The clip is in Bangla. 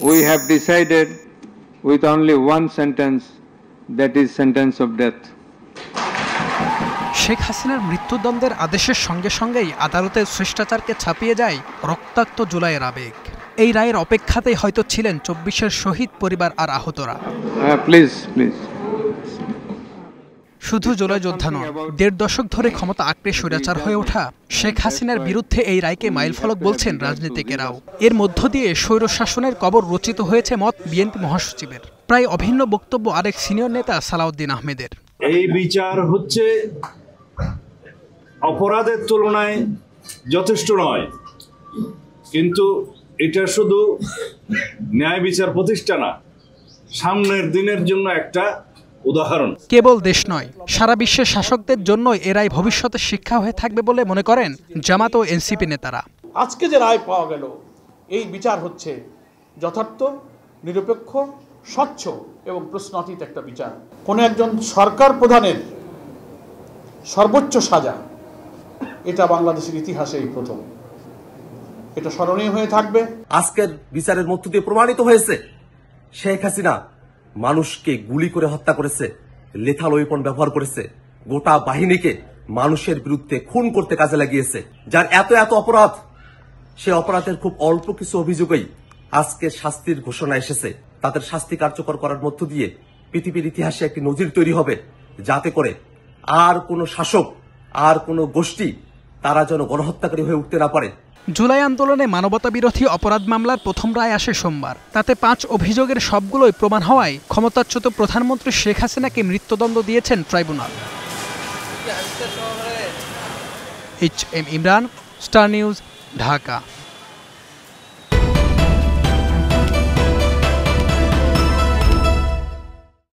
we have decided with only one sentence, that is sentence of death. Sheikh হাসিনার মৃত্যুদণ্ডের আদেশের সঙ্গে সঙ্গেই আদালতের শিষ্টাচারকে ছাপিয়ে যায় রক্তাক্ত জুলাইয়ের আবেগ। এই রায়ের অপেক্ষাতেই হয়তো ছিলেন 24-এর শহীদ পরিবার আর আহতরা। প্লিজ শুধু জুলাই যোদ্ধা নন, ১.৫ দশক ধরে ক্ষমতা আঁকড়ে স্বৈরাচার হয়ে ওঠা শেখ হাসিনার বিরুদ্ধে এই রায়কে মাইলফলক বলছেন রাজনীতিকেরাও। এর মধ্য দিয়ে স্বৈরশাসনের কবর রচিত হয়েছে মত বিএনপি মহাসচিবের। প্রায় অভিন্ন বক্তব্য আরেক সিনিয়র নেতা সালাউদ্দিন আহমেদের। এই বিচার হচ্ছে অপরাধের তুলনায় যথেষ্ট নয়, কিন্তু এটা শুধু ন্যায় বিচার প্রতিষ্ঠা না, সামনের দিনের জন্য একটা উদাহরণ। কেবল দেশ নয়, সারা বিশ্বের শাসকদের জন্য এ রায় ভবিষ্যতে শিক্ষা হয়ে থাকবে বলে মনে করেন জামাত ও এনসিপি নেতারা। আজকে যে রায় পাওয়া গেল, এই বিচার হচ্ছে যথার্থ, নিরপেক্ষ, স্বচ্ছ এবং প্রশ্নাতীত একটা বিচার। কোনো একজন সরকার প্রধানের সর্বোচ্চ সাজা, এটা বাংলাদেশের ইতিহাসেই প্রথম। এটা স্মরণীয় হয়ে থাকবে। আজকের বিচারের মধ্য দিয়ে প্রমাণিত হয়েছে শেখ হাসিনা মানুষকে গুলি করে হত্যা করেছে, লেথাল ওয়েপন ব্যবহার করেছে, গোটা বাহিনীকে মানুষের বিরুদ্ধে খুন করতে কাজে লাগিয়েছে। যার এত এত অপরাধ, সে অপরাধের খুব অল্প কিছু অভিযোগই আজকে শাস্তির ঘোষণা এসেছে। তাদের শাস্তি কার্যকর করার মধ্য দিয়ে পৃথিবীর ইতিহাসে একটি নজির তৈরি হবে, যাতে করে আর কোনো শাসক, আর কোনো গোষ্ঠী তারা যেন গণহত্যাকারী হয়ে উঠতে না পারে। জুলাই আন্দোলনে মানবতা বিরোধী অপরাধ মামলার প্রথম রায় আসে সোমবার। তাতে 5 অভিযোগের সবগুলোই প্রমাণ হওয়ায় ক্ষমতাচ্যুত প্রধানমন্ত্রী শেখ হাসিনাকে মৃত্যুদণ্ড দিয়েছেন tribunal. HM Imran, star news, Dhaka.